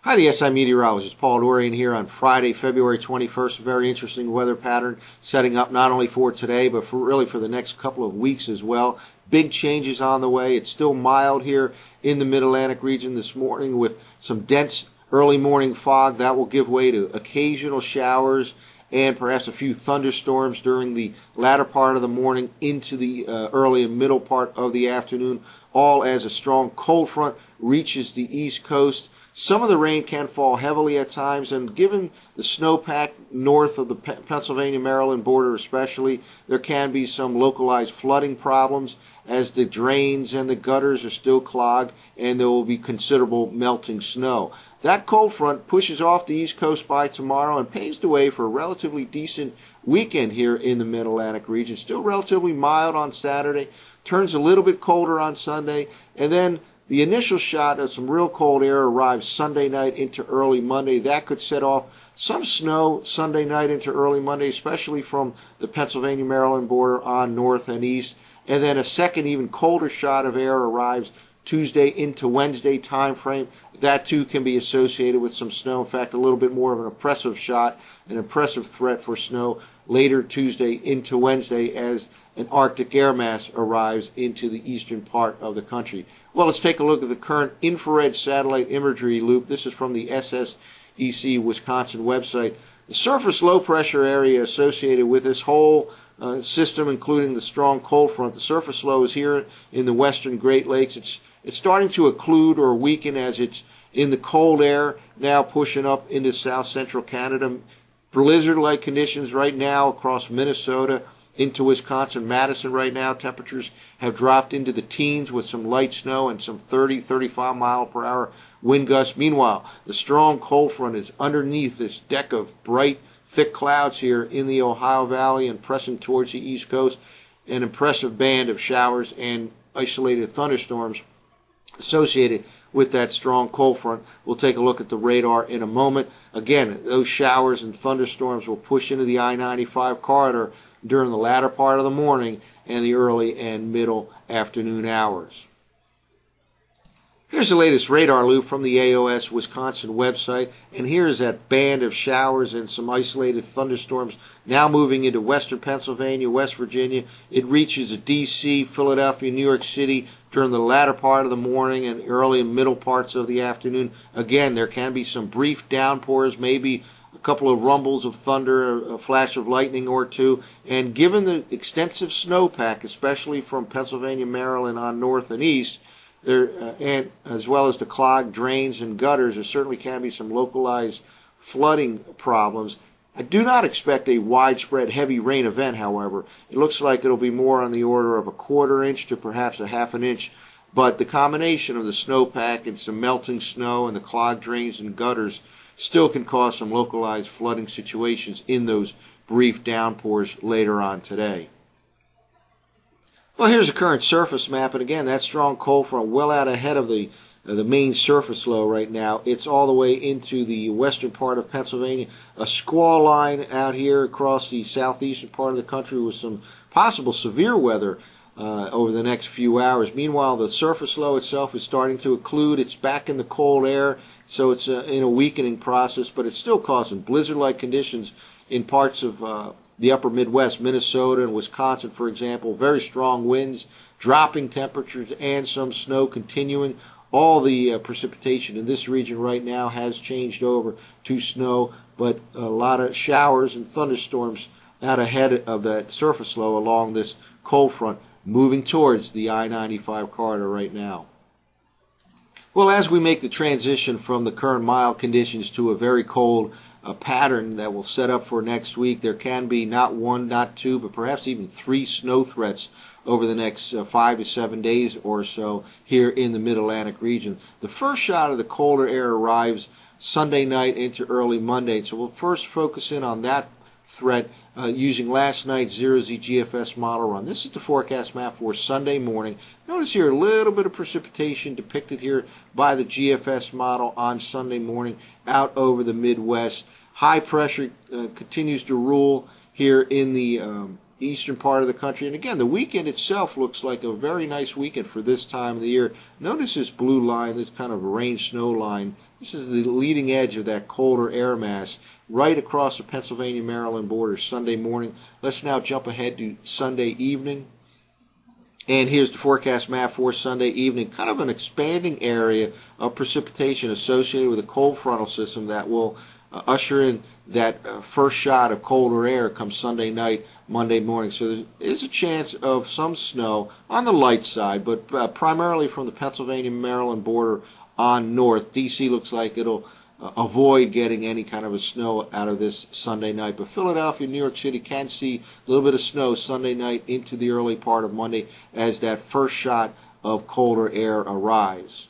Hi, the SI meteorologist Paul Dorian here on Friday, February 21st. A very interesting weather pattern setting up not only for today, but for the next couple of weeks as well. Big changes on the way. It's still mild here in the Mid-Atlantic region this morning with some dense early morning fog. That will give way to occasional showers and perhaps a few thunderstorms during the latter part of the morning into the early and middle part of the afternoon, all as a strong cold front reaches the East Coast. Some of the rain can fall heavily at times, and given the snowpack north of the Pennsylvania-Maryland border especially, there can be some localized flooding problems as the drains and the gutters are still clogged, and there will be considerable melting snow. That cold front pushes off the East Coast by tomorrow and paves the way for a relatively decent weekend here in the Mid-Atlantic region. Still relatively mild on Saturday, turns a little bit colder on Sunday, and then the initial shot of some real cold air arrives Sunday night into early Monday. That could set off some snow Sunday night into early Monday, especially from the Pennsylvania-Maryland border on north and east. And then a second, even colder shot of air arrives Tuesday into Wednesday time frame. That too can be associated with some snow. In fact, a little bit more of an oppressive shot, an oppressive threat for snow later Tuesday into Wednesday as an Arctic air mass arrives into the eastern part of the country. Well, let's take a look at the current infrared satellite imagery loop. This is from the SSEC Wisconsin website. The surface low pressure area associated with this whole system, including the strong cold front, the surface low is here in the western Great Lakes. It's starting to occlude or weaken as it's in the cold air, now pushing up into south central Canada. Blizzard-like conditions right now across Minnesota into Wisconsin, Madison right now. Temperatures have dropped into the teens with some light snow and some 30, 35 mile per hour wind gusts. Meanwhile, the strong cold front is underneath this deck of bright, thick clouds here in the Ohio Valley and pressing towards the East Coast. An impressive band of showers and isolated thunderstorms associated with that strong cold front. We'll take a look at the radar in a moment. Again, those showers and thunderstorms will push into the I-95 corridor during the latter part of the morning and the early and middle afternoon hours. Here's the latest radar loop from the AOS Wisconsin website, and here's that band of showers and some isolated thunderstorms now moving into western Pennsylvania, West Virginia. It reaches D.C., Philadelphia, New York City during the latter part of the morning and early and middle parts of the afternoon. Again, there can be some brief downpours, maybe a couple of rumbles of thunder, a flash of lightning or two, and given the extensive snowpack, especially from Pennsylvania, Maryland on north and east, there and as well as the clogged drains and gutters, there certainly can be some localized flooding problems. I do not expect a widespread heavy rain event, however. It looks like it'll be more on the order of a quarter inch to perhaps a half an inch, but the combination of the snowpack and some melting snow and the clogged drains and gutters still can cause some localized flooding situations in those brief downpours later on today. Well, here's a current surface map, and again, that strong cold front well out ahead of the main surface low right now. It's all the way into the western part of Pennsylvania. A squall line out here across the southeastern part of the country with some possible severe weather over the next few hours. Meanwhile, the surface low itself is starting to occlude. It's back in the cold air, so it's in a weakening process, but it's still causing blizzard-like conditions in parts of the upper Midwest, Minnesota and Wisconsin, for example. Very strong winds, dropping temperatures, and some snow continuing. All the precipitation in this region right now has changed over to snow, but a lot of showers and thunderstorms out ahead of that surface low along this cold front, moving towards the I-95 corridor right now. Well, as we make the transition from the current mild conditions to a very cold pattern that will set up for next week, there can be not one, not two, but perhaps even 3 snow threats over the next 5 to 7 days or so here in the Mid-Atlantic region. The first shot of the colder air arrives Sunday night into early Monday, so we'll first focus in on that threat using last night's Zero-Z GFS model run. This is the forecast map for Sunday morning. Notice here a little bit of precipitation depicted here by the GFS model on Sunday morning out over the Midwest. High pressure continues to rule here in the eastern part of the country. And again, the weekend itself looks like a very nice weekend for this time of the year. Notice this blue line, this kind of rain snow line This is the leading edge of that colder air mass right across the Pennsylvania-Maryland border Sunday morning. Let's now jump ahead to Sunday evening. And here's the forecast map for Sunday evening. Kind of an expanding area of precipitation associated with a cold frontal system that will usher in that first shot of colder air come Sunday night, Monday morning. So there is a chance of some snow on the light side, but primarily from the Pennsylvania-Maryland border on north. D.C. looks like it'll avoid getting any kind of a snow out of this Sunday night. But Philadelphia, New York City can see a little bit of snow Sunday night into the early part of Monday as that first shot of colder air arrives.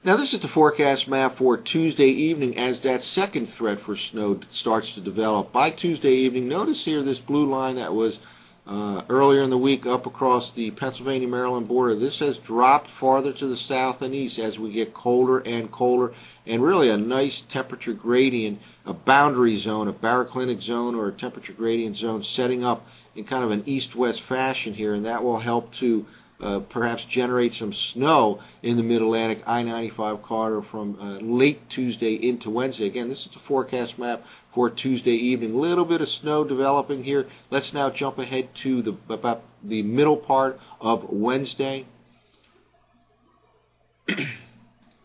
Now this is the forecast map for Tuesday evening as that second threat for snow starts to develop. By Tuesday evening, notice here this blue line that was earlier in the week up across the Pennsylvania-Maryland border. This has dropped farther to the south and east as we get colder and colder, and really a nice temperature gradient, a boundary zone, a baroclinic zone or a temperature gradient zone setting up in kind of an east-west fashion here, and that will help to perhaps generate some snow in the Mid-Atlantic I-95 corridor from late Tuesday into Wednesday. Again, this is the forecast map for Tuesday evening. A little bit of snow developing here. Let's now jump ahead to about the middle part of Wednesday.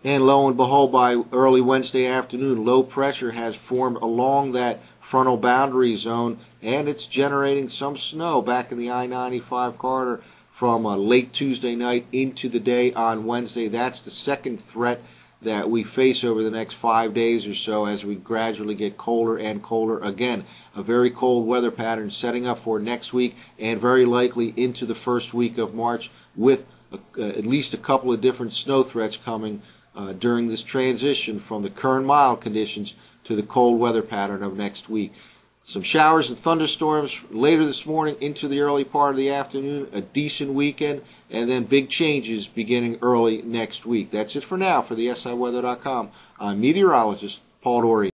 And lo and behold, by early Wednesday afternoon, low pressure has formed along that frontal boundary zone, and it's generating some snow back in the I-95 corridor from late Tuesday night into the day on Wednesday. That's the second threat that we face over the next 5 days or so as we gradually get colder and colder again. A very cold weather pattern setting up for next week and very likely into the first week of March, with at least a couple of different snow threats coming during this transition from the current mild conditions to the cold weather pattern of next week. Some showers and thunderstorms later this morning into the early part of the afternoon, a decent weekend, and then big changes beginning early next week. That's it for now for the SIWeather.com. I'm meteorologist Paul Dorey.